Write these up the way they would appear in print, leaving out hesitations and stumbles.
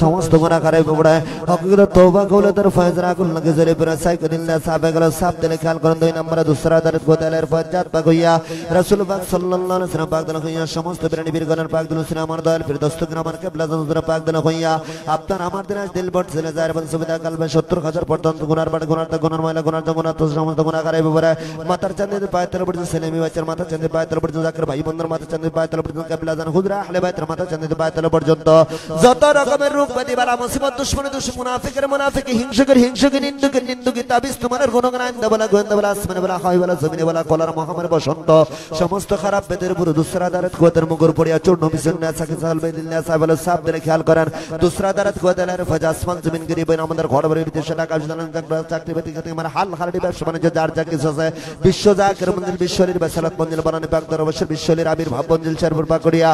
সমস্ত গুনাহ করে পড়ে হকিগত তওবা কবুল তার ফয়জরা কুল্লা কে জরে পড়ে সাইকুল্লাহ সাহাবে গেল সাব দিলে খেয়াল করেন দুই নম্বরে দুসরা দারত গোতালের ফজাত পাক হইয়া রাসূল পাক সাল্লাল্লাহু আলাইহি ওয়াসাল্লাম পাক দিল হইয়া সমস্ত প্রাণী বীরগণের পাক দিল সিনা আমার দয়াল ফির দস্তক আমার কিবলা জনজরা পাক দিল হইয়া আপনার আমার দিন দিল বট ছেলে যায় বন সুবিধা কালবে 70000 পর্যন্ত গুনার বাড় গুনার ময়লা গুনার জঙ্গনা তো সমস্ত গুনাহ করে পড়ে মাথার চাঁদে পায় তলে পড়ে ছেলেমি বাচ্চার মাথা চাঁদে পায় তলে পড়ে জাকির ভাই বন্ধুর মাথা চাঁদে পায় তলে পড়ে কিবলা জান হুজরা আহলে বাইতের মাথা চাঁদে পায় তলে পর্যন্ত যত রকমের রোগ ব্যাধি বালা মুসিবত দুশমনে দুশমন মুনাফিকের হিংসুকের নিন্দুকের তাবিজ তোমার গুণগান আইন্দা বলা গোয়েন্দা বলা আসমানে বলা হয় বলা জমিনে বলা কলার মহামারী বসন্ত সমস্ত খারাপ বেদের পুরো দুসরা দারাত কুয়াতের মুগর পড়িয়া চূর্ণ বিছন্ন সাকি সাল বেদিল্লা সাহেবুল সাহেব দিলে খেয়াল করেন দুসরা দারাত কুয়াতের ফজ আসমান জমিন গরিব আমাদের ঘর বাড়ি বিদেশে টাকা জানান চাকরি বাকরি খাতে আমার হাল হালটি ব্যবসা বাণিজ্য যার যা কিছু আছে বিশ্ব জাকের মঞ্জিল বিশ্বলীর বাসালাত মঞ্জিল বানানি পাক দরবাশের বিশ্বলীর আবির্ভাব মঞ্জিল শেরপুর পাকড়িয়া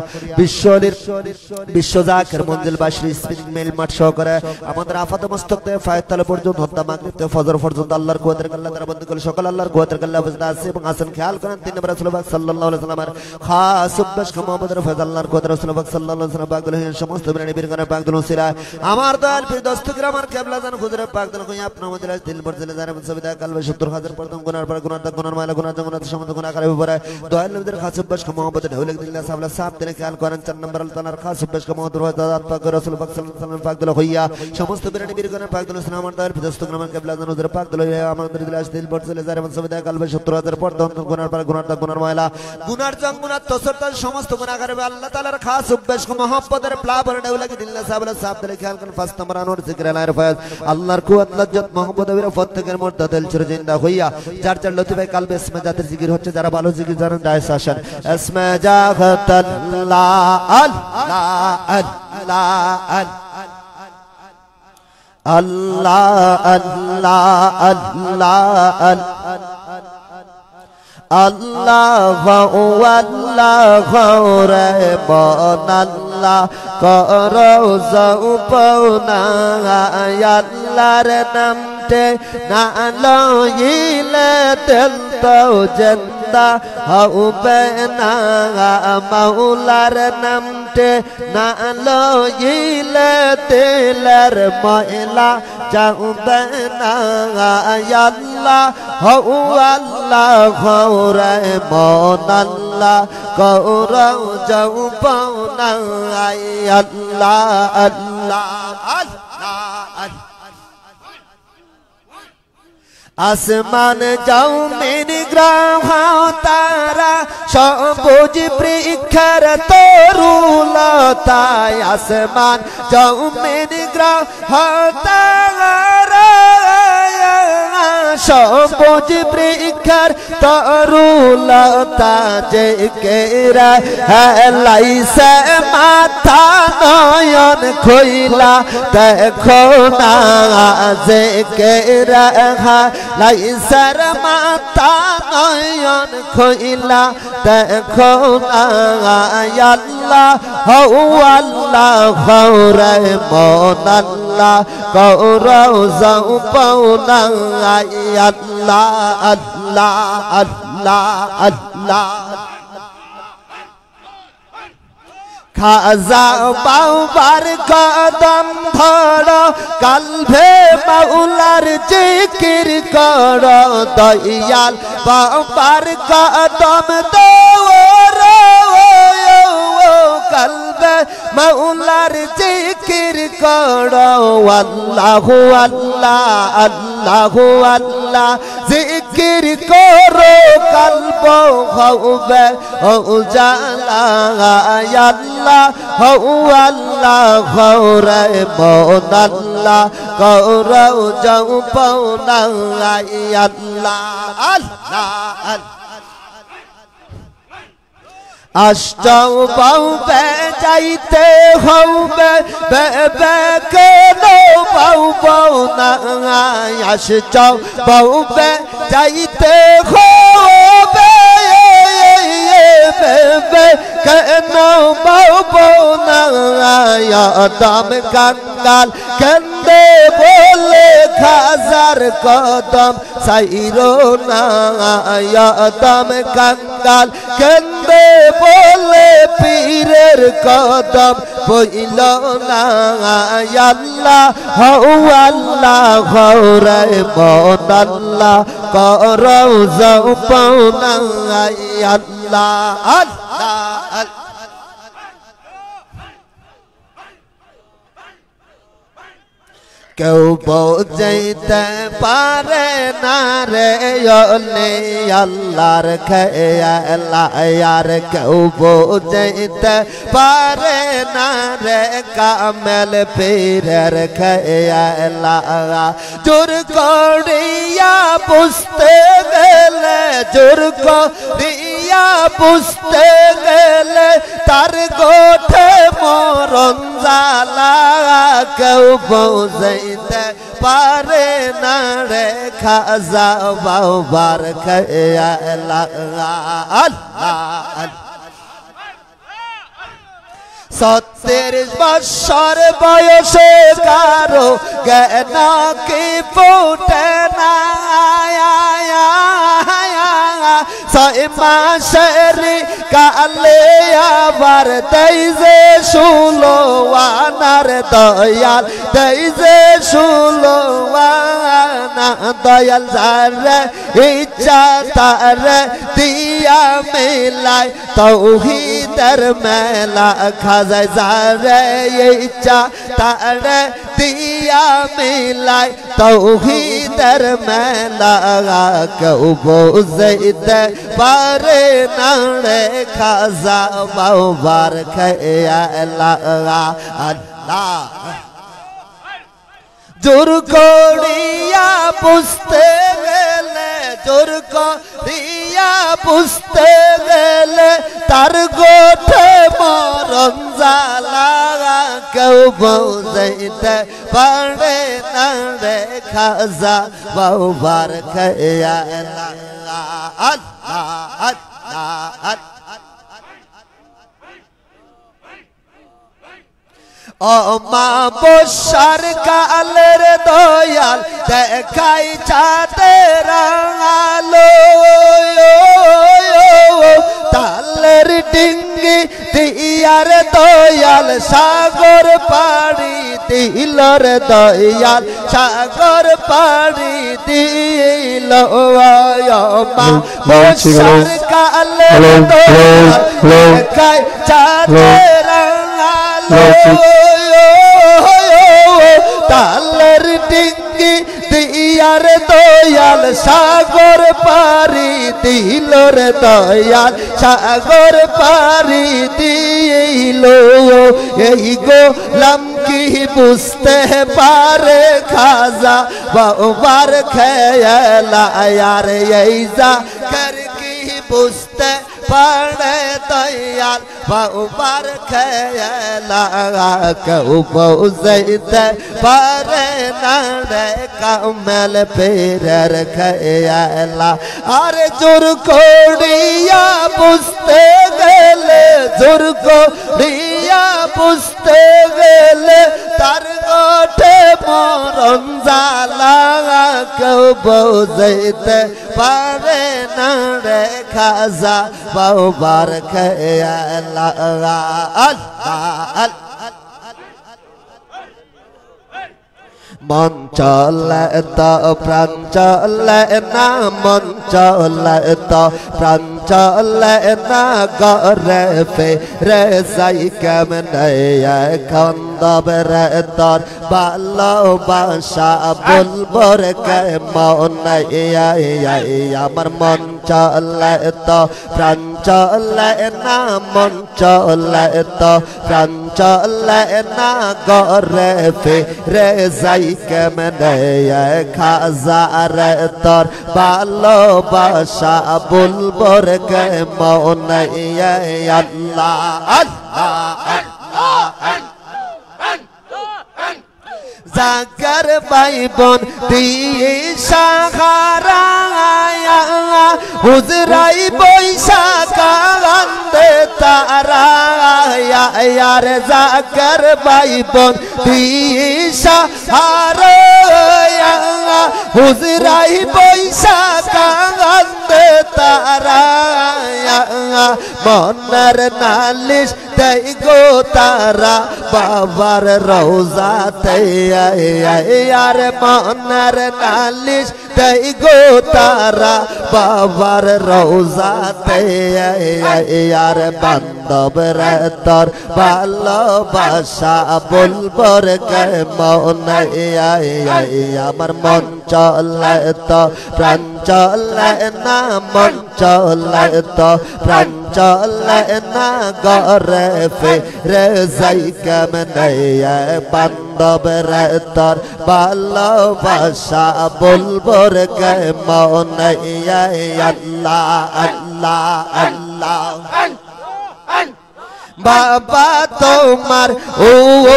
বিশ্ব জাকের মঞ্জিল বাসরি স্পিনিং মেল মাঠ সহকারে আমাদের আফাত মস্তক থেকে ফায়তাল পর্যন্ত হত্যা মাগরিব থেকে ফজর পর্যন্ত আল্লাহর কুওয়াতের আল্লাহ দ্বারা বন্ধ করে সকল আল্লাহর কুওয়াতের আল্লাহ বুঝতে আছে এবং আসেন খেয়াল করেন তিন নম্বর রাসূলুল্লাহ সাল্লাল্লাহু আলাইহি ওয়াসাল্লামের খাস উদ্দেশ্য মুহাম্মদের ফয়জ আল্লাহর কুওয়াতের রাসূলুল্লাহ সাল্লাল্লাহু আলাইহি ওয়াসাল্লাম পাকদল হইয়া সমস্ত প্রাণী বীরগণের পাকদল ছিলা আমার দয়াল পীর দস্তগীর আমার কিবলা জান হুজুরে পাকদল কই আপনার মধ্যে দিল বর্জলে যারা মুসবিদা কালবে 70000 পর্যন্ত গুনার পর গুনার মাইলা গুনার জঙ্গনাত সমস্ত গুনাহ করে পড়ে দয়াল নবীর খাস উদ্দেশ্য মুহাম্মদের ঢৌলে দিল্লাহ সাহেবুল্লাহ সাহেব দিলে খেয়াল করেন 4 নম্বর আল্লাহর খাস উদ্দেশ্য মুহাম্মদের ওয়াজাত পাক রাসূলুল্লাহ সাল্লাল্লাহু আলাইহি ওয়াসাল্লাম পাকদল হইয়া সমস্ত প্রাণী বীরগণের পাকদল সিনা আমার দয়াল পীর দস্তগীর আমার কিবলা জান হুজুরে পাকদল হইয়া আমাদের দিল বর্জলে যারা মুসবিদা কালবে 70000 পর্যন্ত গুনার পর গুনার মাইলা গুনার জঙ্গনাত তসরতাল সমস্ত গুনাহ করে আল্লাহ তাআলার খাস উদ্দেশ্য মুহাম্মদের প্লাবর ঢৌলে দিল্লাহ সাহেবুল্লাহ সাহেব দিলে খেয়াল করেন 5 নম্বর আনোয়ার জিকির আলাইহির ফয়জ আল্লাহর কুওয়াত লাজ্জাত মুহাম্মদের প্রত্যেকের মুর্তাদিল চির জিন্দা হইয়া যার যার লতিফে কালবে ইসমে জাতের জিকির হচ্ছে যারা ভালো জিকির জানেন দায়েস আসেন ইসমে জাগাতাল্লাহ আল্লাহ আল্লাহ আল্লাহ আল্লাহ আল্লাহ আল্লাহ রে বনাল্লাহ করো যাওনা আল্লাহর নামতে না লইলে তেল তো জিন্দা হবে না মাওলার নামতে না লইলে তেলের ময়লা যাবে না আল্লাহ হউ আল্লাহ রে মনাল্লাহ করো যাওনা আল্লাহ আল্লাহ আল্লাহ আসমান জমিন গ্রহ তারা সবুজ বৃক্ষের তরুলতা আসমান জমিন গ্রহ তারা সবুজ বৃক্ষের তরুলতা যে কেরা হেলাইছে মাথা নয়ন খইলা দেখো না যে কেরা লাইসার মাথা নয়ন খইলা দেখো না আল্লাহ হউ আল্লাহ রে মনাল্লাহ করো যাও পাওনা আল্লাহ আল্লাহ আল্লাহ আল্লাহ খাজা বাবার কদম ধরো কালভে মাওলার জিকির করো দয়াল বাবার কদম ধরো কালভে মাওলার জিকির করো আল্লাহু আল্লাহ আল্লাহু আল্লাহ জিকির করো কলব হবে উজালা আল্লাহ হউ আল্লাহ রে মনাল্লাহ করো যাও পাওনা আল্লাহ আল্লাহ আষ্টাও পাউবে যাইতে হবে বেবে কেন পাও না আষ্টাও পাউবে যাইতে হবে বেবে কেন পাও না আদম কান কাঙ্গাল কেন্দে বলে খাজার কদম সাইরো না দম কাঙ্গাল কেন্দে বলে পীরের কদম বইল না আল্লাহ হও আল্লাহ হরে মন আল্লাহ করো জপনা আল্লাহ আল্লাহ কেউ বুঝাইতে পারে না রে আল্লাহর খেলা আর কেউ বুঝাইতে পারে না রে কামেল পীরের খেলা জোর করিয়া বুঝতে গেলে জোর করিয়া বুঝতে গেলে তার গোঠে মরণ জ্বালা কেউ বুঝাইতে পারে না রে খাজা বাবার খেলা আল্লাহ 37 বছর বয়সে কারো জ্ঞান কি ফুটে না 6 মাসের কালে আবার দেইজে সুলোয়ানার দয়াল দেইজে সুলোয়ানা দয়াল যারে ইচ্ছা তারে দিয়া মেলায় তৌহিদের মেলা খাজা যারে ইচ্ছা তারে দিয়া মেলায় তৌহিদের মেলা কেউ বুঝাইতে পারে না রে খাজা বাবার খেলা আল্লাহ জোর করিয়া বুঝতে গেলে জোর করিয়া বুঝতে গেলে তার গোঠে মরণ জ্বালা কেউ বুঝাইতে পারে না রে খাজা বাবার খেলা আল্লাহ আল্লাহ ও মা বসার কালের দয়াল দেখাই চাঁদের আলো তালের ডিঙ্গি দিয়ার দয়াল সাগর পাড়ি দিল রে দয়াল সাগর পাড়ি দিল মা বসার কালের দয়াল দেখাই চাঁদের আলো তালের ডিঙ্গি দিয়ার দয়াল সাগর পারি দিল রে দয়াল সাগর পারি দিল এই গোলাম কি বুঝতে পারে খাজা বাবার খেলা আর এই জাকের কি বুঝতে পারে দয়াল বাবার খেলা কেউ বুঝাইতে পারে না রে কামেল পীরের খেলা আরে জোর করিয়া বুঝতে গেলে জোর করিয়া বুঝতে গেলে তার গোঠে মরণ জ্বালা কেউ বুঝাইতে পারে না রে খাজা বাবার খেলা আল্লাহ মন চলে তো প্রাণ চলে না মন চলে তো প্রাণ চলে না গরে ফেরে যাই কেমনে এখন দবরে তোর ভালোবাসা বলবো রে কেমন আমার মন চলে তো প্রাণ চলে না মন চলে তো প্রাণ চলে না গরে ফেরে যাই কেমনে খাজা রে তোর ভালোবাসা বলবো রে কেমন আল্লাহ আল্লাহ জাগার বাইবন দিয়ে সাহারা হুজরাই বৈশা কান্দে তারা ইয়ার জাগার বাইবন দিয়ে সাহারা হুজরাই বৈশা কান্দে তারা মনের নালিশ দেই গো তারা বাবার রওজাতে আর মনের নালিশ দেই গো তারা বাবার রওজাতে আর বান্ধব রে তোর ভালোবাসা বলবর কে মনে আমার মন চলে তো প্রাণ চলে না মন চলে তো প্রাণ চলে না গরে ফিরে যাই কেমনে বান্ধব রে তোর ভালোবাসা বলবর কে মনে আল্লাহ আল্লাহ আল্লাহ বাবা তোমার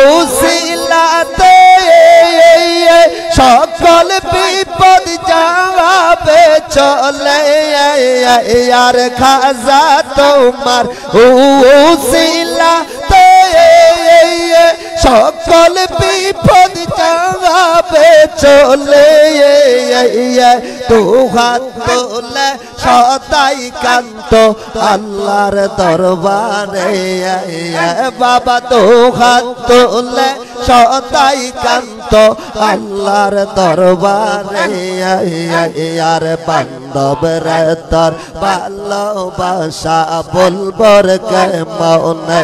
ওসিলাতে সকল বিপদ যাবে চলে আর খাজা তোমার ওসিলাতে সকল বিপদ যাবে চলে তো হাত তোলে সদাই কান্ত আল্লাহর দরবারে বাবা তো হাত তোলে সদাই কান্ত আল্লাহর দরবারে আর বান্ধব রে তোর ভালোবাসা বলবর কে মনে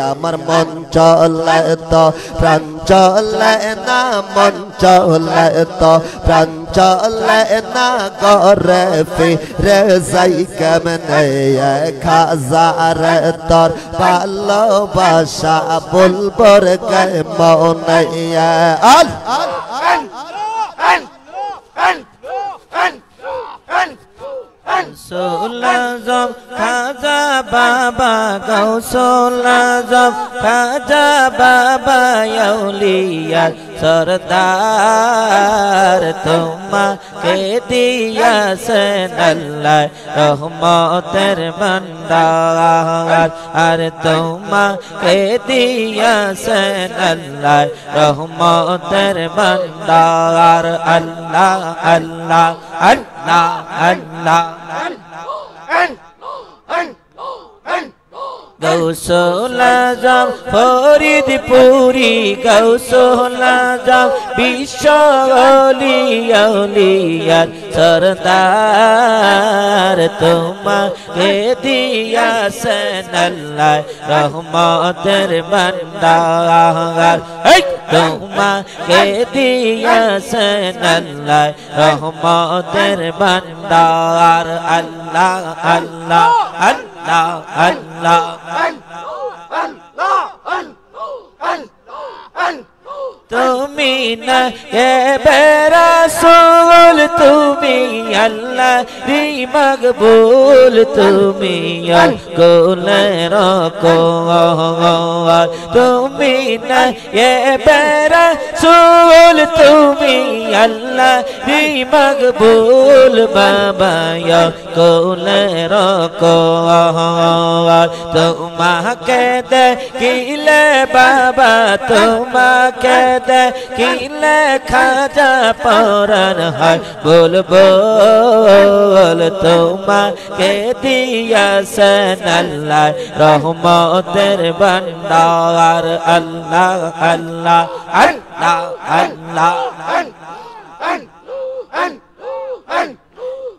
আমার মন চলে তো প্রাণ চলে না মন চলে তো প্রাণ চলে না গরে ফিরে যাই কেমনে খাজা রে তোর ভালোবাসা বলবর কে মনে Gausul-Azam Khaja Baba Gausul-Azam Khaja Baba Yauliyat Sardar তোমাকে দিয়াছেন আল্লাহ রহমতের ভান্ডার আর তোমাকে দিয়াছেন আল্লাহ রহমতের ভান্ডার আল্লাহ আল্লাহ আল্লাহ আল্লাহ Gausul-Azam ফরিদপুরি Gausul-Azam বিশ্ব আউলিয়াত সরদার তোমাকে দিয়াছেন আল্লাহ রহমতের ভান্ডার তোমাকে দিয়াছেন আল্লাহ রহমতের ভান্ডার আল্লাহ আল্লাহ আল্লাহ আল্লাহ তুমি না রাসূল তুমি আল্লাহ রি মকবুল তুমি কোলের কোয়াল তুমি না রাসূল তুমি আল্লাহ রি মকবুল বাবা কোলের কোয়াল তোমাকে দেখিলে বাবা তোমাকে দেখিলে খাজা পরান হয় বল বল তোমাকে দিয়াছেন আল্লাহ রহমতের ভান্ডার আল্লাহ আল্লাহ আল্লাহ আল্লাহ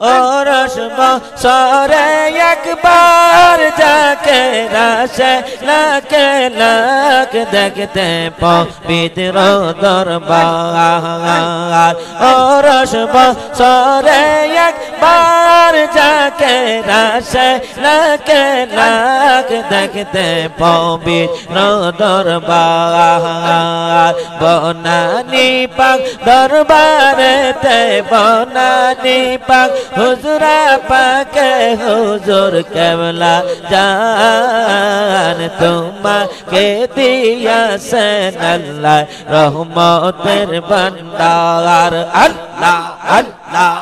ওরস বছরে একবার যাকে রাশে লাকে লাক দেখতে পবিত্র দরবার ওরস বছরে এক একবার যাকে রাশে লাকে লাখ দেখতে পবিত্র দরবার বনানী পাক দরবারেতে বনানী পাক হুজুরা পাকে হুজুর কেবলা জান তোমাকে দিয়াছেন আল্লাহ রহমতের ভান্ডার আল্লাহ আল্লাহ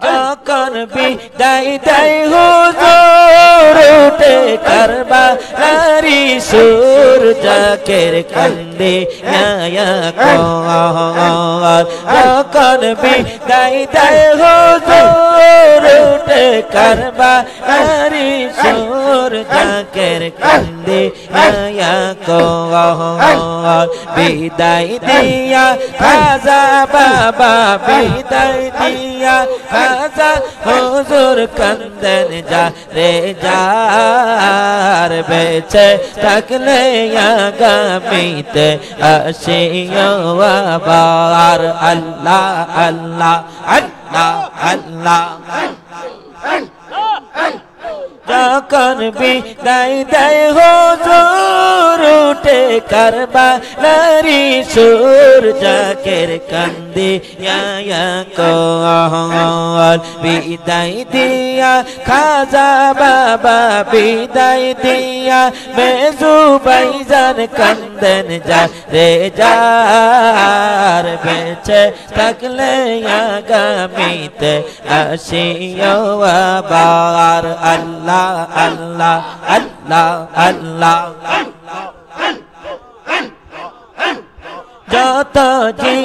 যখন বিদায় দেয় হুজুর উঠে কারবালারি সুর জাকের কান্দে নায়া কর যখন বিদায় দেয় হুজুর উঠে কারবালারি সুর জাকের কান্দে নায়া কর বিদায় দিয়া খাজা বাবা বিদায় দিয়া খাজা হুজুর কান্দেন যা রে যার বেঁচে থাকলে আগামীতে আসিও আবার আল্লাহ আল্লাহ আল্লাহ আল্লাহ যখন বিদায় দেয় হুজুর উঠে কারবালারি সুর জাকের কান্দে ইয়া কর বিদায় দিয়া খাজা বাবা বিদায় দিয়া মেজু ভাইজান কান্দেন যা রে যার বেঁচে থাকলে আগামীতে আসিও আবার আল্লাহ আল্লাহ আল্লাহ আল্লাহ যত জি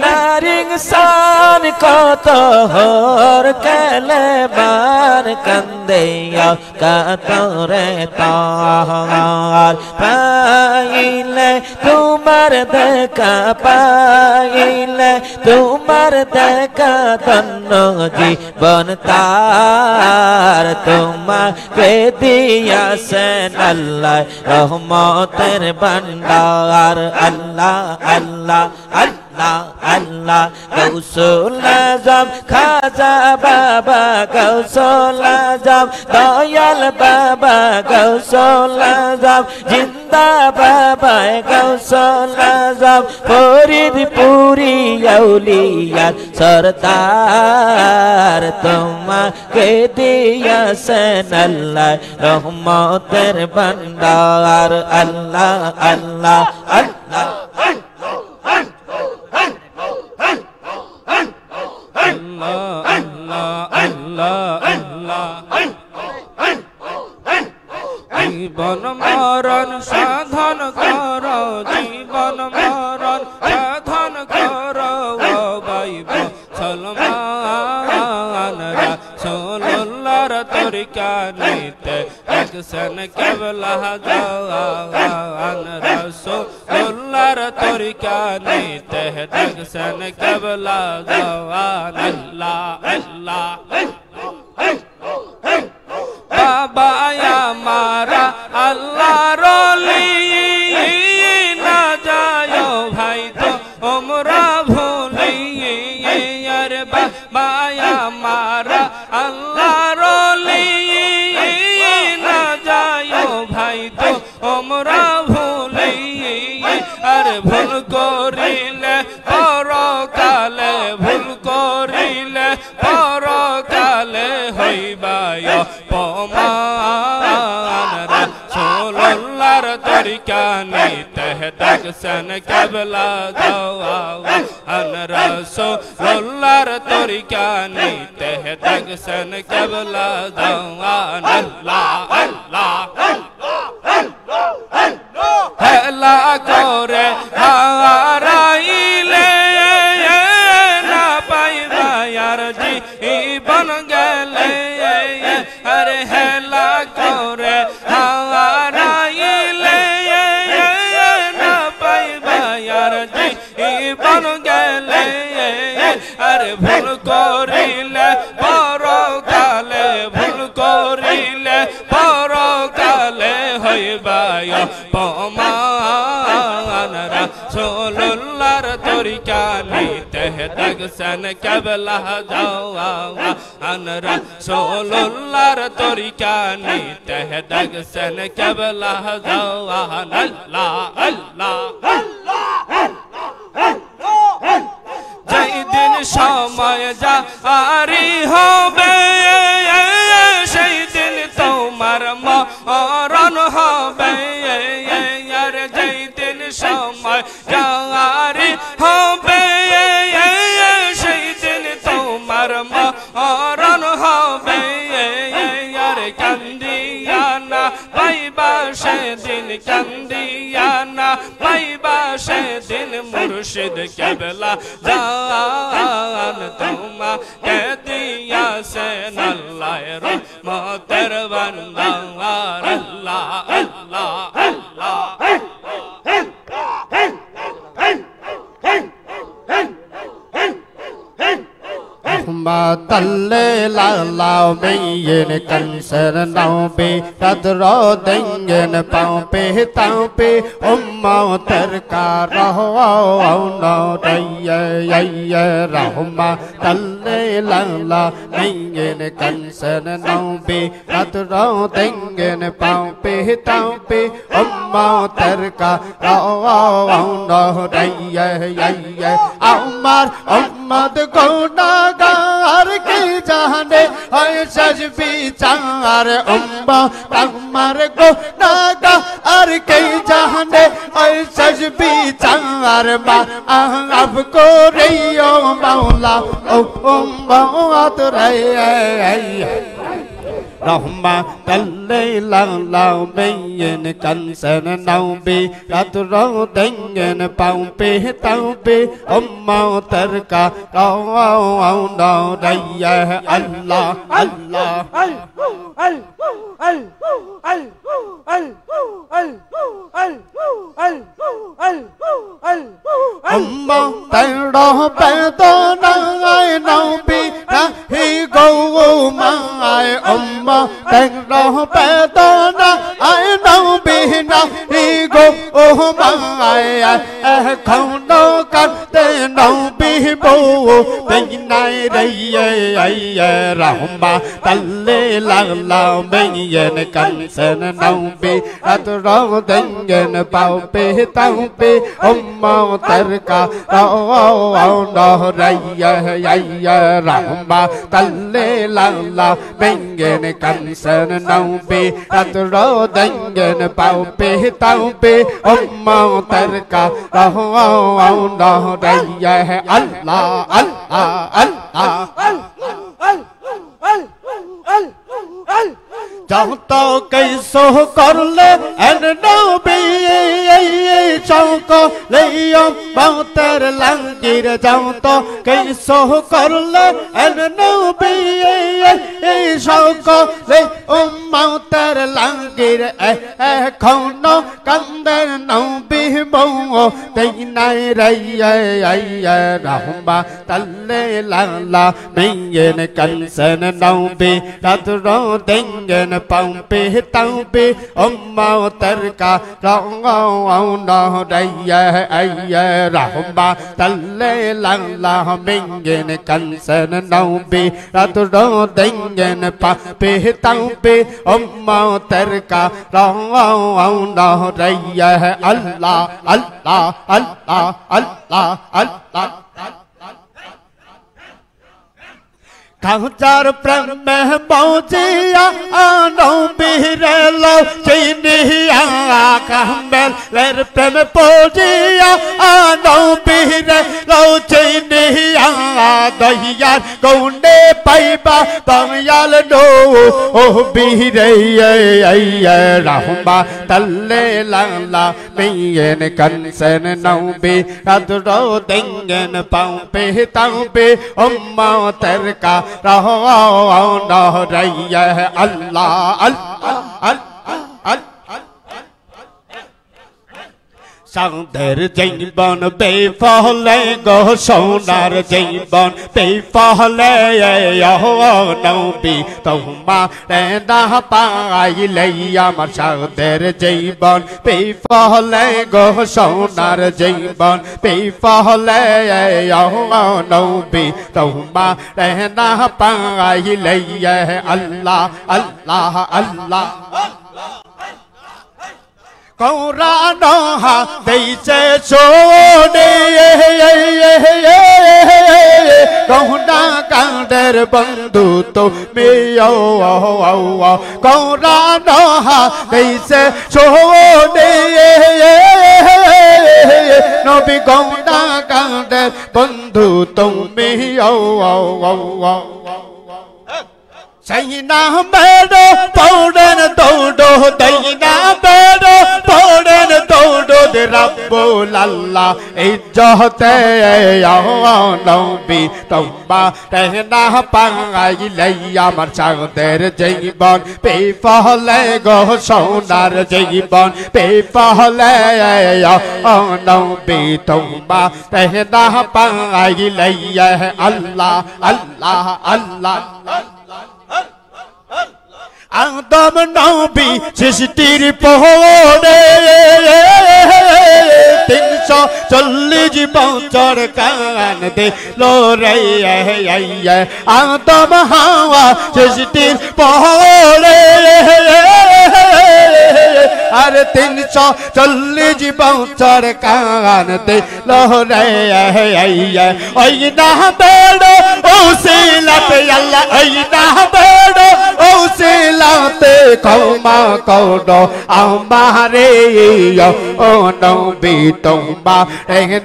নারিং সান কত হর কেলে বার কান্দেয়া কাতরে তার পাইলে তোমার দেখা পাইলে তোমার দেখা তন্ন জীবন তার তোমাকে দিয়াছেন আল্লাহ রহমতের ভান্ডার আল্লাহ আল্লাহ আল্লাহ আল্লাহ গৌসুল আজম খাজা বাবা গৌসুল আজম দয়াল বাবা গৌসুল আজম জিন্দা বাবা গৌসুল আজম ফরিদপুরি আউলিয়া সরদার তোমাকে দিয়াছেন আল্লাহ রহমতের ভান্ডার আল্লাহ আল্লাহ আল্লাহ জীবন মরণ সাধন কর জীবন মরণ সাধন কর বাইব সলমান রাসূলুল্লাহর তরিকা নিতে একসন কেবলা জাওয়ান রাসূলুল্লাহর তরিকা নিতে একসন কেবলা জাওয়ান আল্লাহ আল্লাহ বাবা আমারা আল্লাহ রলি না যায় ভাই তো ওমরা ভুলি আরে বাবা আমারা আল্লাহ রলি না যায় ভাই তো ওমরা ভুলি আর ভুল করিলে পরকালে ভুল করিলে পরকালে হইবায় পমান রাসূলুল্লাহর তরিকা নিতে দেখছেন কেবলা জাওয়ান রাসূলুল্লাহর তরিকা নিতে দেখছেন কেবলা জাওয়ান আল্লাহ আল্লাহ হেলা করে হারাইলে না পাইবা আর জীবন গেলে আরে হেলা করে হারাইলে না পাইবা আর জীবন গেলে আরে ভুল করিলে পরকালে ভুল করিলে পরকালে হইবা পমা আন রাসূলুল্লাহর তরিকা নিতে দেখছেন কেবলা যাওয়া আন রাসূলুল্লাহর তরিকা নিতে দেখছেন কেবলা যাওয়া আল্লাহ আল্লাহ যেই দিন সময় জারি হবে সেই দিন তোমার মরণ হবে আর যেই দিন সময় জারি হবে সেই দিন তোমার মরণ হবে আর কান্দিয়ানা পাইবা সেদিন কান্দিয়ানা পাইবা সেদিন মুর্শিদ কেবলা জান তোমাকে দিয়াছেন আল্লাহ রহমতের বান্দার আল্লাহ আল্লাহ আল্লাহ Rahmatan lil kanser nabi tadro dengen paupe taupe ummatar ka raho no dayya rahmatan lil kanser nabi tadro dengen paupe taupe ummatar ka raho no dayya Umar ummad gunagar ki jahane ay sajbi char umma tamar gunagar ki jahane ay sajbi char ma ab ko riyo maula umma atray Rahmatan lil alamin kanser nabi tadro dengen paupe taupe ummatar ka raw no dayya Allah Allah umma taro pedona nabi hi go mai umma taro pedona ai nabi hi go mai khono kate nabi bo penai dayya rahmatan lil alamin kanser nabi tadro dengen paupe taupe ummatar ka raw no dayya rahmatan lil alamin kanser nabi tadro dengen paupe taupe ummatar ka raw no dayya Allah Allah Allah যত কইসো করলে N নবী চৌক লইও বাউতের লাঙ্গির যত কইসো করলে N নবী চৌক লই উম্মতের লাঙ্গির এখনো কান্দের নবী বউ তেই নাই Raiya rahmatan lil alamin kanser nabi tadro dengen paupe taupe ummatar ka raw no dayya rahmatan lil alamin kanser nabi tadro dengen paupe taupe ummatar ka raw no dayya Allah Allah Allah Allah Allah Kahjar prem meh baujiya nobire lo chiniya kahmel ler prem baujiya nobire lo chiniya dayar gone paiba dayal no bire rahmatan lil alamin kanser nabi tadro dengen paupe taupe ummatar ka raw no dayya Allah Allah সাদের জীবন বেফলে গো সোনার জীবন বেফলে নবী তোমারে না পাইলে আমার সাদের জীবন বেফলে গো সোনার জীবন বেফলে নবী তোমারে না পাইলে আল্লাহ আল্লাহ আল্লাহ কোরআন হাদিসে শোনে কোনা কাঁদের বন্ধু তুমি কোরআন হাদিসে শোনে নবী কোনা কাঁদের বন্ধু তুমি Sayna mero powden todo dayna mero powden todo de Rabbul Allah ijjote ya nabi tawba rehna paile amar sader jeebon befale go sonar jeebon befale ya nabi tawba rehna paile Allah Allah Allah Adam Nabi সৃষ্টির পরে 340 বছর কাঁদে লোরে আদম হাওয়া সৃষ্টির পরে আর 340 বছর কাঁদে লোরে ওই না বেড়ো ওসিলাতে আল্লাহ ওই না বেড়ো ওসিলাতে ক্ষমা করো আমারে ও নবী তোমরা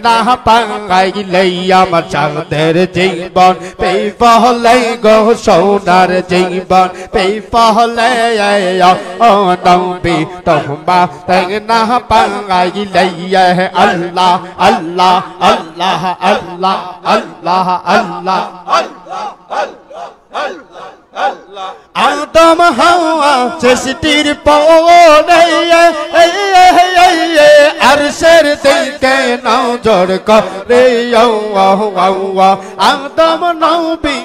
না পাইলে আমার সাদের জীবন বেফলে গো সোনার জীবন বেফলে ও নবী তোমরা না পাইলে আল্লাহ আল্লাহ আল্লাহ আল্লাহ আল্লাহ আল্লাহ আদম হাওয়া সৃষ্টির পরে আরশের দিকে নজর করে আদম নবী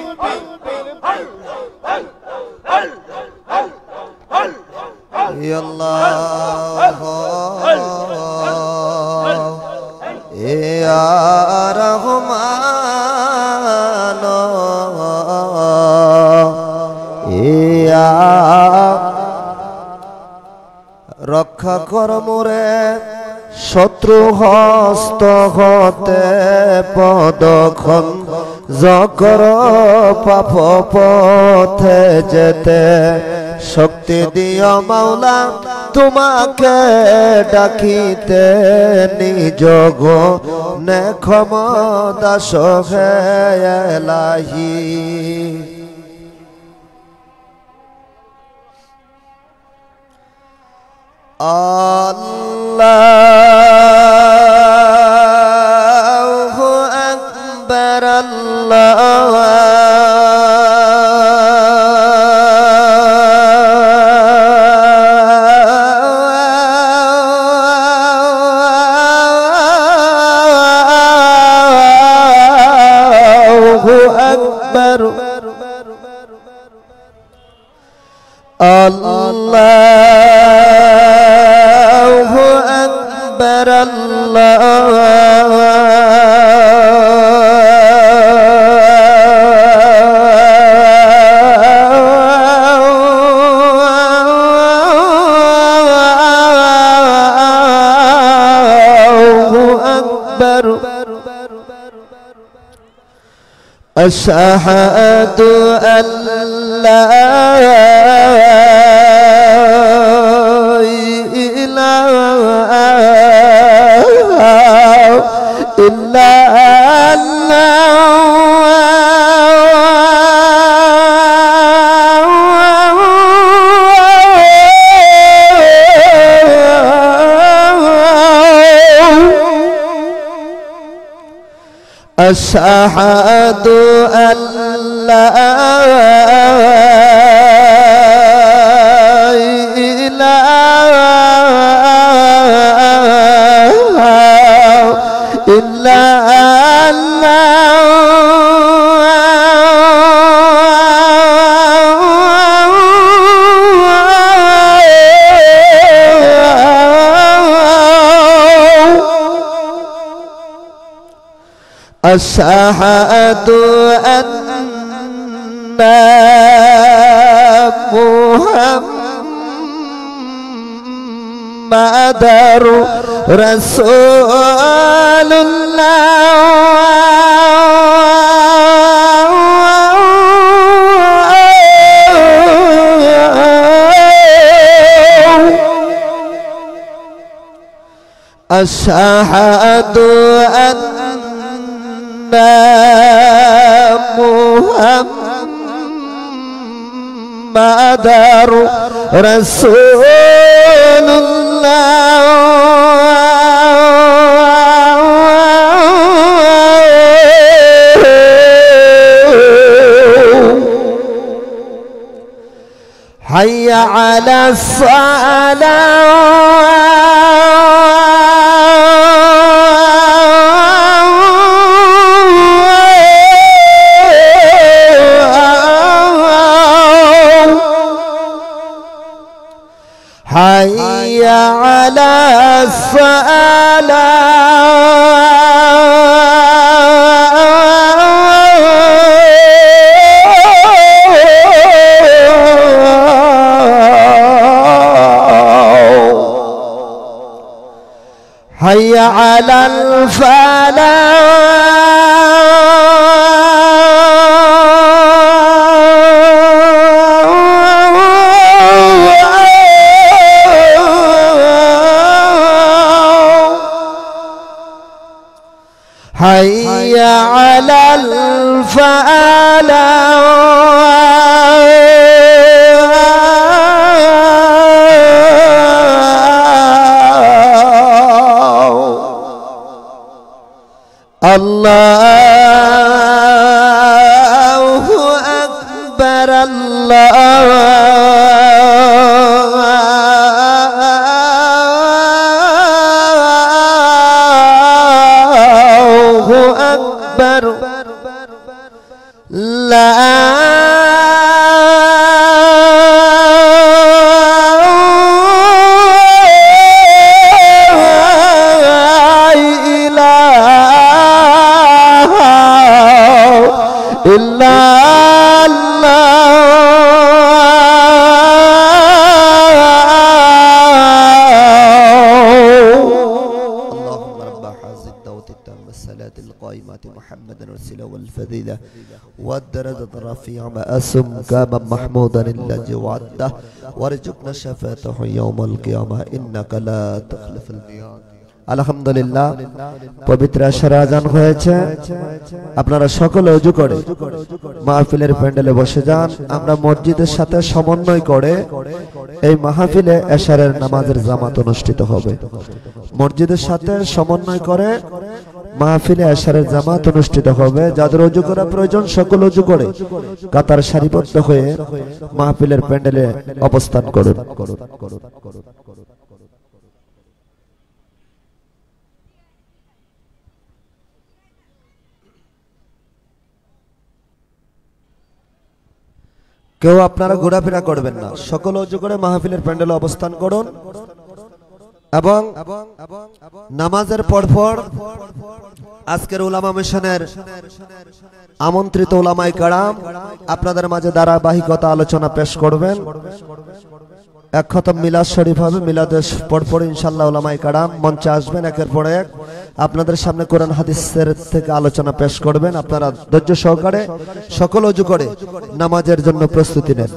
আল্লাহ ইয়া রহমান ইয়া রক্ষা কর মোরে শত্রু হস্ত হতে পদখন যকর পাপ পথে যেতে শক্তি দিও মাওলা তোমাকে ডাকিতে নিজ গো নে ক্ষমতা সহে এলাহি আল্লাহু আকবার আল্লাহ Allahu Akbar Allahu Akbar Ashhadu an la أشهد أن لا إله أشهد أن محمد رسول الله أشهد أن محمد رسول الله حي على حي على حي على حي على الله أكبر الله أكبر لا إلا اللهم رب هذه الدعوة التامة الصلاة القائمة محمد رسول والفضيلة والدرجة الرفيعة مأسم كما محمودا الذي وعده وارزقنا شفاعته يوم القيامة إنك لا تخلف الميعاد আলহামদুলিল্লাহ পবিত্র আশার আজান হয়েছে আপনারা সকলে ওযু করে মাহফিলের প্যান্ডেলে বসে যান আমরা মসজিদের সাথে সমন্বয় করে এই মাহফিলে এশারের নামাজের জামাত অনুষ্ঠিত হবে মসজিদের সাথে সমন্বয় করে মাহফিলে এশারের জামাত অনুষ্ঠিত হবে যাদের ওযু করা প্রয়োজন সকল ওযু করে কাতার সারিবদ্ধ হয়ে মাহফিলের প্যান্ডেলে অবস্থান করুন কেউ আপনারা ঘোরাফেরা করবেন না সকল ওযু করে মাহফিলের প্যান্ডেলে অবস্থান করুন এবং নামাজের পরপর আজকের উলামা মিশনের আমন্ত্রিত উলামায়ে কেরাম আপনাদের মাঝে ধারাবাহিকতা আলোচনা পেশ করবেন এক খতম মিলাদ শরীফ হবে মিলাদের পরপর ইনশাআল্লাহ উলামায়ে কেরাম মঞ্চে আসবেন একের পর এক আপনাদের সামনে কোরআন হাদিসের থেকে আলোচনা পেশ করবেন আপনারা ধৈর্য সহকারে সকল ওযু করে নামাজের জন্য প্রস্তুতি নেন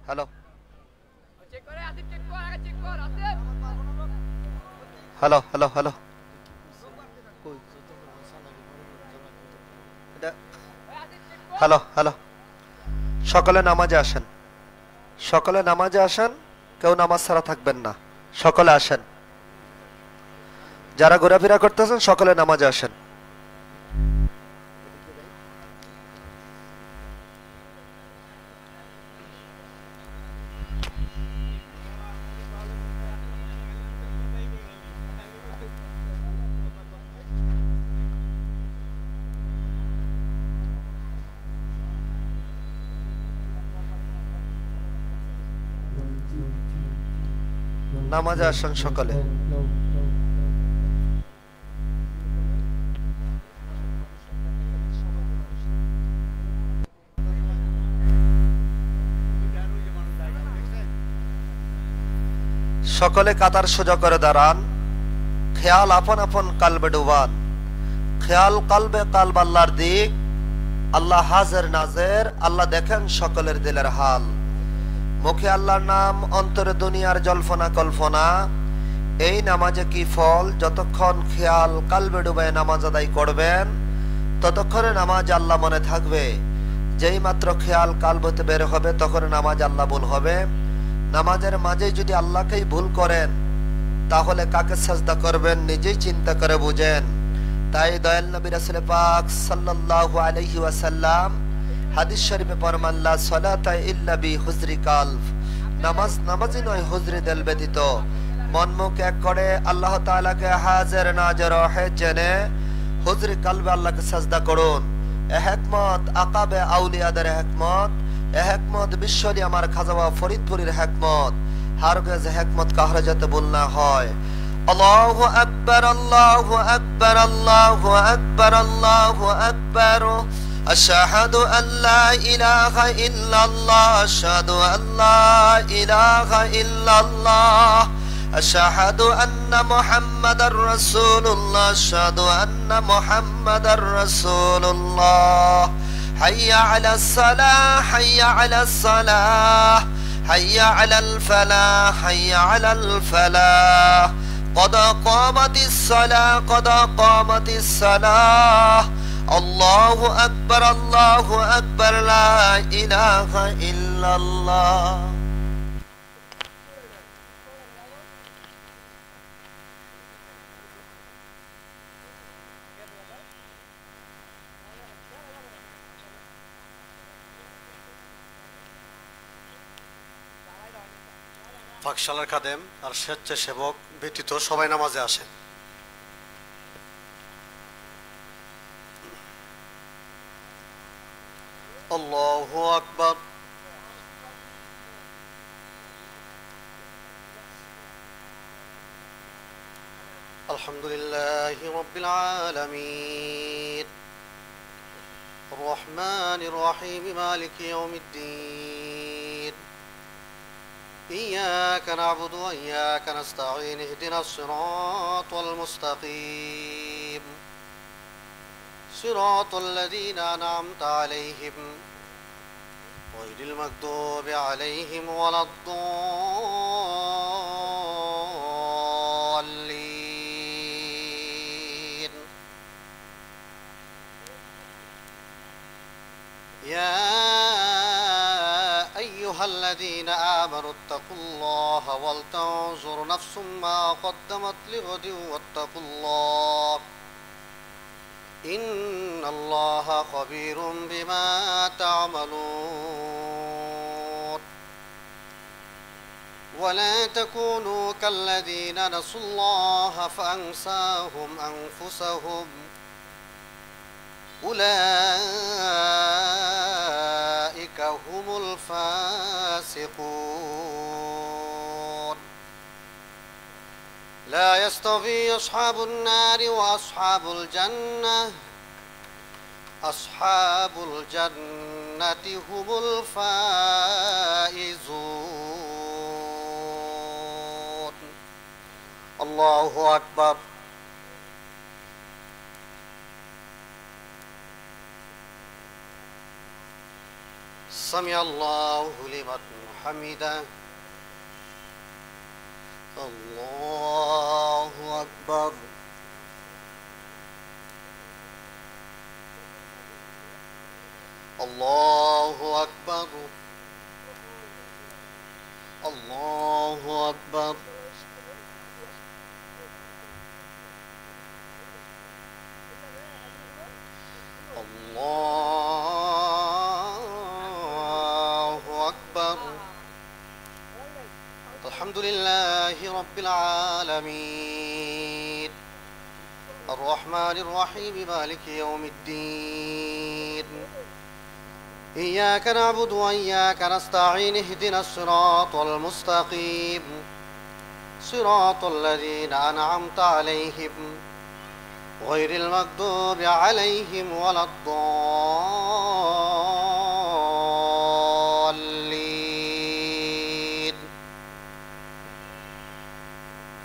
hello hello hello hello hello hello সকলে নামাজে আসেন, সকলে নামাজে আসেন, কেউ নামাজ ছাড়া থাকবেন না, সকলে আসেন। যারা ঘোরাফেরা করতেছেন সকলে নামাজে আসেন। নামাজে আসেন সকলে। সকলে কাতার সোজা করে দাঁড়ান, খেয়াল আপন আপন কালবে ডুবান, খেয়াল কালবে কালব আল্লাহর দিক, আল্লাহ হাজির নাজের, আল্লাহ দেখেন সকলের দিলের হাল। মুখে আল্লাহর নাম, অন্তরে দুনিয়ার জল্পনা কল্পনা, এই নামাজে কি ফল? যতক্ষণ খেয়াল কালবে ডুবে নামাজ আদায় করবেন ততক্ষণে নামাজ আল্লাহ মনে থাকবে। যেই মাত্র খেয়াল কালবতে বের হবে তখন নামাজ আল্লাহ ভুল হবে। নামাজের মাঝে যদি আল্লাহকেই ভুল করেন তাহলে কাকে সাজদা করবেন নিজেই চিন্তা করে বুঝেন। তাই দয়াল নবী রাসূল পাক সাল্লাল্লাহু আলাইহি ওয়াসাল্লাম হাদিস শরীফে ফরমান লা সালাতা ইল্লা বি হুজরি কালব, নামাজ নামাজই নয় হুজরি দিল ব্যতীত। মন মুখ এক করে আল্লাহ তাআলাকে হাজির নাজর হে জেনে হুজরি কালবে আল্লাহকে সাজদা করুন। হেকমত আকাবে আউলিয়াদের হেকমত, হেকমত বিশ্বরি আমার খাজাওয়া ফরিদপুরের হেকমত, হারগিজ হেকমত কাহরে যাতে ভুল না হয়। আল্লাহু আকবার আল্লাহু আকবার আল্লাহু আকবার আল্লাহু আকবার, আশহাদু আল্লা ইলাহা ইল্লাল্লাহ আশহাদু আল্লা ইলাহা ইল্লাল্লাহ আশহাদু আন্না মুহাম্মাদার রাসূলুল্লাহ আশহাদু আন্না মুহাম্মাদার রাসূলুল্লাহ। হাইয়া আলাস সালাহ হাইয়া আলাস সালাহ হাইয়া আলাল ফালাহ হাইয়া আলাল ফালাহ, قد قامت الصلاة قد قامت الصلاة الله أكبر الله أكبر لا إله إلا الله. পাকশালার খাদেম আর স্বেচ্ছাসেবক ব্যতীত সবাই নামাজে আসেন। আল্লাহু আকবার। আলহামদুলিল্লাহি রাব্বিল আলামিন আর রহমানির রহিম মালিকি ইয়াউমিদ্দিন إياك نعبد وإياك نستعين اهدنا الصراط المستقيم صراط الذين أنعمت عليهم غير المغضوب عليهم ولا الضالين. يا أيها الذين آمنوا اتقوا الله ولتنظر نفس ما قدمت لغد واتقوا الله إن الله خبير بما تعملون. ولا تكونوا كالذين نسوا الله فأنساهم أنفسهم أولئك هم الفاسقون. لا يستوي أصحاب النار وأصحاب الجنة أصحاب الجنة هم الفائزون. الله أكبر. سمع الله لمن حمده الله أكبر الله أكبر الله أكبر الله أكبر الحمد لله رب العالمين الرحمن الرحيم مالك يوم الدين إياك نعبد وإياك نستعين اهدنا الصراط المستقيم صراط الذين أنعمت عليهم غير المغضوب عليهم ولا الضالين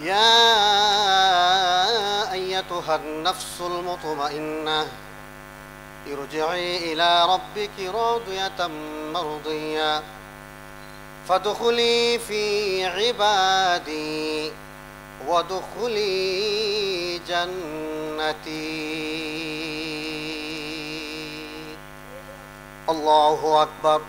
يا أيتها النفس المطمئنة ارجعي إلى ربك راضية مرضية فادخلي في عبادي وادخلي جنتي الله أكبر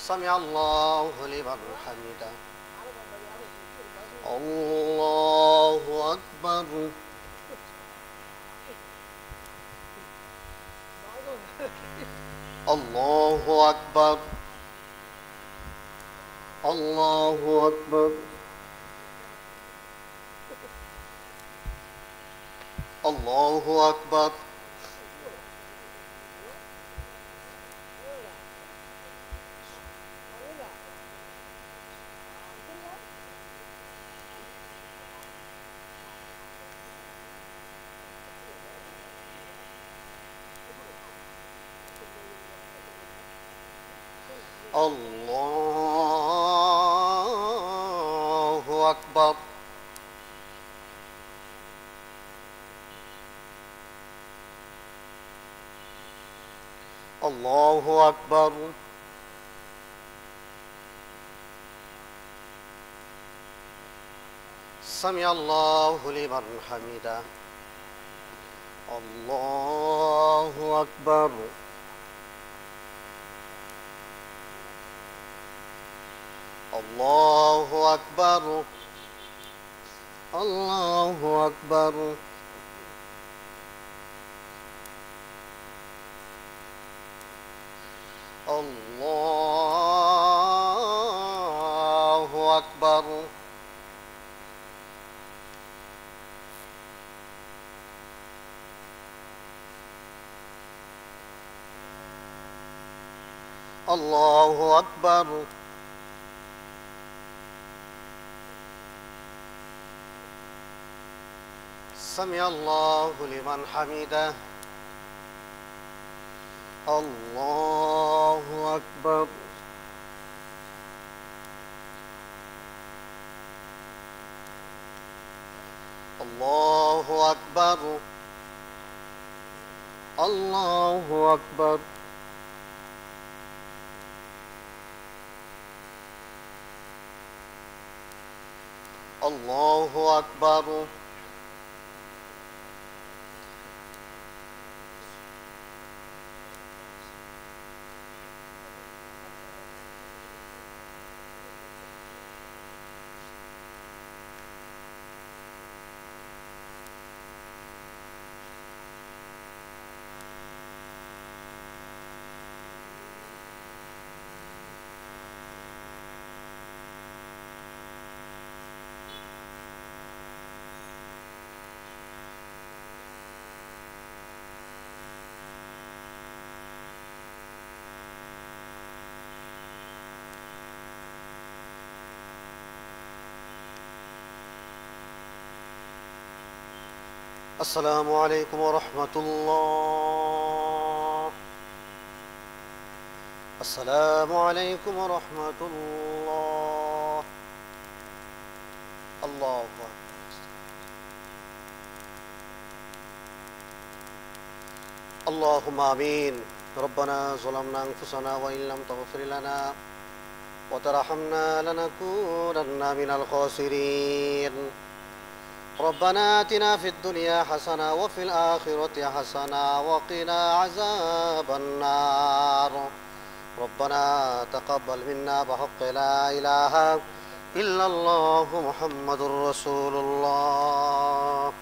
سمع الله لمن حمده الله أكبر الله أكبر الله أكبر الله أكبر الله أكبر الله أكبر سمع الله لمن حمده الله أكبر الله أكبر الله أكبر الله أكبر الله أكبر سمع الله لمن حمده الله أكبر الله أكبر الله أكبر الله أكبر السلام عليكم ورحمة الله. السلام عليكم ورحمة الله. الله أكبر. اللهم آمين ربنا ظلمنا أنفسنا وإن لم تغفر لنا وترحمنا لنكونن من الخاسرين ربنا آتنا في الدنيا حسنة وفي الآخرة حسنة وقنا عذاب النار ربنا تقبل منا بحق لا إله إلا الله محمد رسول الله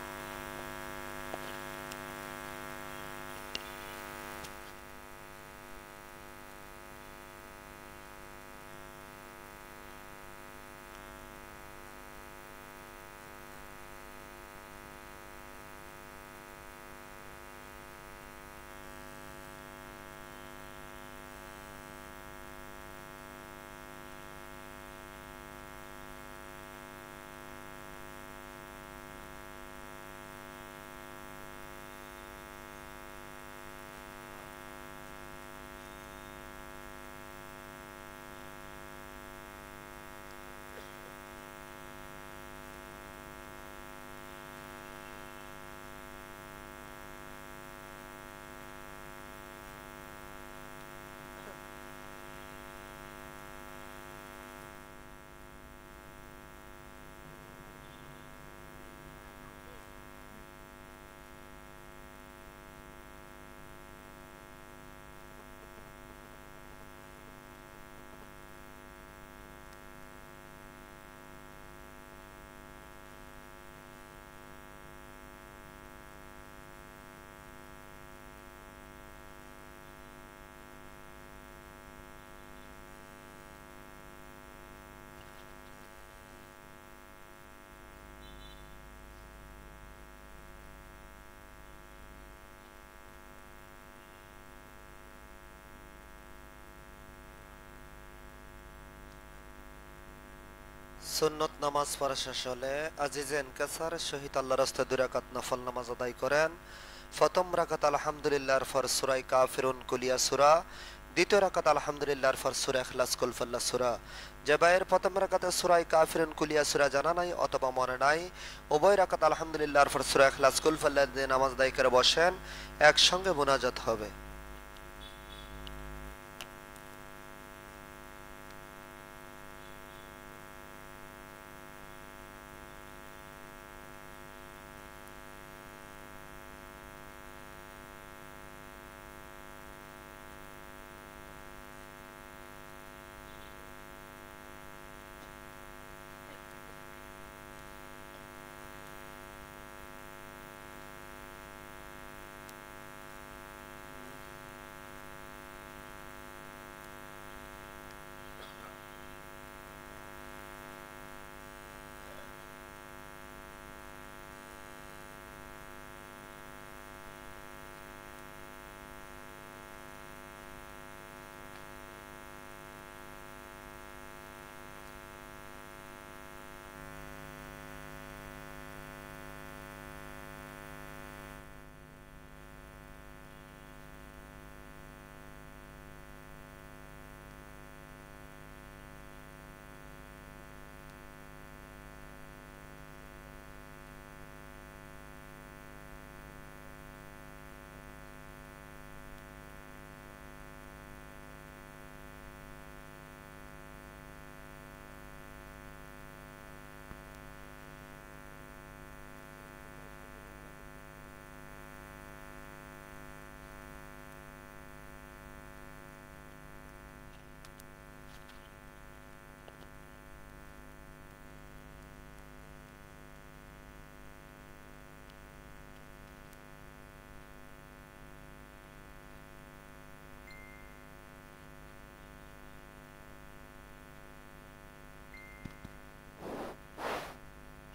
সুন্নত নামাজ পড়া শেষ হলে আজিজেন কাসার শহীদ আল্লাহর রাস্তায় 2 রাকাত নফল নামাজ আদায় করেন। প্রথম রাকাত আলহামদুলিল্লাহর পর সূরা কাফিরুন কুলিয়া সূরা, দ্বিতীয় রাকাত আলহামদুলিল্লাহর পর সূরা ইখলাস কুল ফাল্লাহ সূরা। যে ভাইয়ের প্রথম রাকাতে সূরা কাফিরুন কুলিয়া সূরা জানা নাই অথবা মনে নাই, উভয় রাকাত আলহামদুলিল্লাহর পর সূরা ইখলাস কুল ফাল্লাহ দিয়ে নামাজ আদায় করে বসেন, একসঙ্গে মুনাজাত হবে।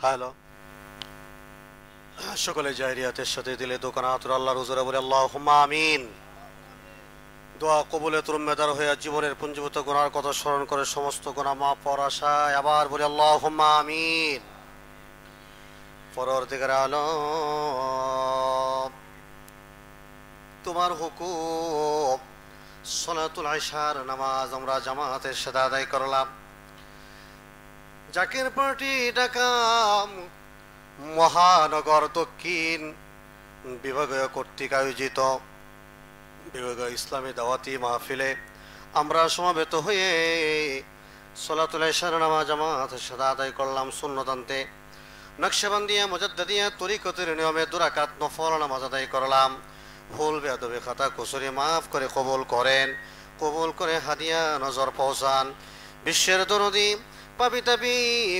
হ্যালো, সকলে জাহিরিয়াতের সাথে দিলে দোকান আতুর আল্লাহর হুজুরে বলে আল্লাহুম্মা আমিন। দোয়া কবুলে তুরমেদার হয়ে জীবনের পুঞ্জীভূত গুনার কথা স্মরণ করে সমস্ত গুনাহ মাফ পাওয়ার আশায় আবার বলে আল্লাহুম্মা আমিন। পরওয়ারদিগার আলম, তোমার হুকুম সালাতুল ইশার নামাজ আমরা জামাতের সাথে আদায় করলাম। জাকির পার্টি ঢাকা মহানগর দক্ষিণ বিভাগীয় কর্তৃক আয়োজিত বিগত ইসলামী দাওয়াতি মাহফিলে আমরা সমাবেত হয়ে সলাতুল ইশার নামাজ জামাতের সাথে আদায় করলাম সুন্নতান্তে। নকশবন্দিয়া মুজাদ্দিদিয়া তরিকতের নিয়মে দুরাকাত নফল নামাজ আদায় করলাম। ভুল বেয়াদবি খাতা কুসুরি মাফ করে কবুল করেন, কবুল করে হাদিয়া নজর পৌঁছান। বিশ্বের দরদি পাবিতাবি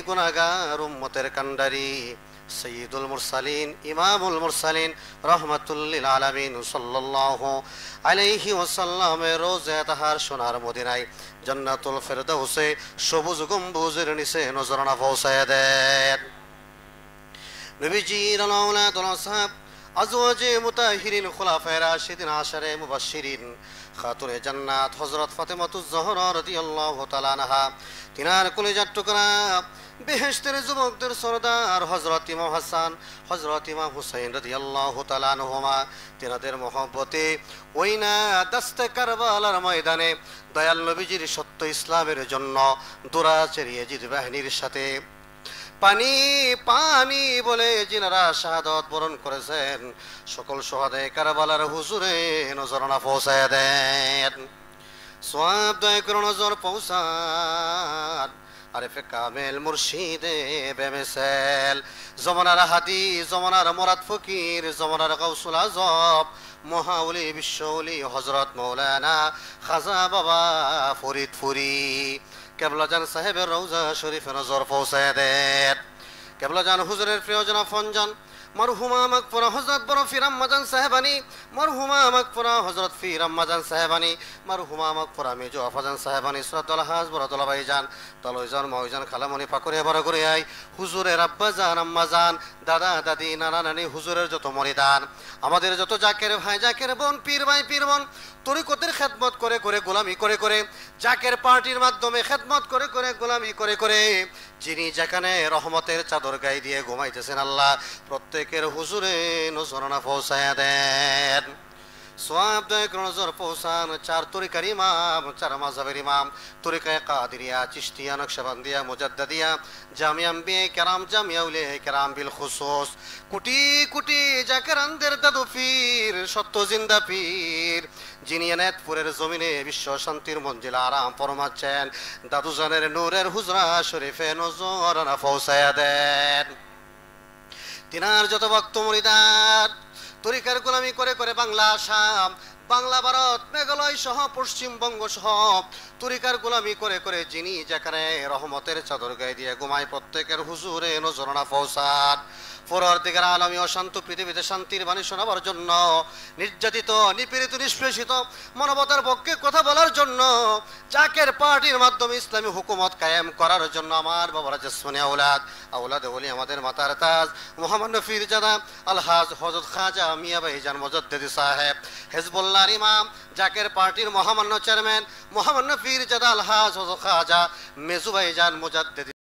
গুনাহগার উম্মতের কান্ডারি সৈয়দুল মুরসালিন ইমামুল মুরসালিন রহমাতুল লিল আলামিন সাল্লাল্লাহু আলাইহি ওয়াসাল্লামের রোজা তাহার সোনার মদিনায় জান্নাতুল ফেরদাউসে সবুজ গম্বুজের নিচে নজরানা পৌঁছায় দেন। নবীজির আওলাদ ওয়াল আসহাব আজওয়াজে মুতাহিরিন খুলাফায়ে রাশিদিন আশারে মুবাশশিরিন খাতুনে জান্নাত হযরত ফাতেমাতুজ জহরা রাদিয়াল্লাহু তাআলা আনহা, তিনার কলিজার টুকরা বেহেশতের যুবকদের সরদার হযরত ইমাম হাসান হযরত ইমাম হুসাইন রাদিয়াল্লাহু তাআলা আনহুমা, তিনাদের মহব্বতে ওই না দস্তে কারবালার ময়দানে দয়াল নবীজির সত্য ইসলামের জন্য দুরাচারী ইয়াজিদ বাহিনীর সাথে পানি পানি বলে যিনারা শাহাদত বরণ করেছেন সকল সোহাদায়ে কারবালার হুজুরে নজরানা পৌঁছায় দেন। সওয়াব দয়া করে নজর পৌঁছান আরেফে কামেল মুর্শিদে বেমেসাল জমানার হাদি জমানার মুরাদ ফকির জমানার গাউসুল আজম মহাউলি বিশ্বউলি হযরত মাওলানা খাজা বাবা ফরিদপুরি কেবলাজান সাহেবের রওজা শরীফে নজর পৌঁছায় দেন। কেবলাজান হুজুরের প্রিয়জন ফনজন মরহুমা মাগফুরা হযরত বড় ফির আম্মাজান সাহেবানী, মরহুমা মাগফুরা হযরত ফির আম্মাজান সাহেবানী, মরহুমা মাগফুরা মেজো আফাজান সাহেবানী সুরাতুল হাজ বরাতুল ভাইজান তলয়জান মাওইজান খালামনি পাকুরিয়া বড় করে আই হুজুরের আব্বাজান আম্মাজান দাদা দাদি নানা নানি হুজুরের যত মরিদান আমাদের যত জাকের ভাই জাকের বোন পীর ভাই পীর বোন তরিকতের খেদমত করে করে গোলামি করে করে জাকের পার্টির মাধ্যমে খেদমত করে করে গোলামি করে করে যিনি যেখানে রহমতের চাদর গায়ে দিয়ে ঘুমাইতেছেন আল্লাহ প্রত্যেকের হুজুরে নজরানা পৌঁছায়া দেন। সওয়াব দয়া করে নজর পৌঁছান চার তরিকার ইমাম চার মাযহাবের ইমাম তরিকায়ে কাদেরিয়া চিশতিয়া নকশবন্দিয়া মুজাদ্দিদিয়া জামিয়া আম্বিয়া কেরাম জামিয়া উলিয়া কেরাম বিল খুসুস কোটি কোটি জাকেরানদের দাদু পীর সত্য জিন্দা পীর যিনি এনায়েতপুরের জমিনে বিশ্ব শান্তির মঞ্জিল আরাম ফরমাচ্ছেন দাদুজানের নূরের হুজরা শরীফে নজরানা পৌঁছায়া দেন। তিনার যত ভক্ত মুরিদান তরিকার গোলামি করে করে বাংলা আসাম বাংলা ভারত মেঘালয় সহ পশ্চিমবঙ্গ সহ তরিকার গোলামি করে করে যিনি যেখানে রহমতের চাদর গায়ে দিয়ে ঘুমায় প্রত্যেকের হুজুরে নজরানা পৌঁছান। পরবর্তীকার আলমী অশান্ত পৃথিবীতে শান্তির বাণী শোনাবার জন্য নির্যাতিত নিপীড়িত নিষ্পেষিত মানবতার পক্ষে কথা বলার জন্য জাকের পার্টির মাধ্যমে ইসলামী হুকুমত কায়েম করার জন্য আমার বাবারা জসমানি আওলাদ আওলাদ ওলি আমাদের মাতার তাজ মহামান্য পীরজাদা আলহাজ হযরত খাজা মিয়া ভাইজান মুজাদ্দিদি সাহেব হিজবুল্লাহর ইমাম জাকের পার্টির মহামান্য চেয়ারম্যান মহামান্য পীরজাদা আলহাজ হযরত খাজা মেজু ভাইজান মুজাদ্দিদি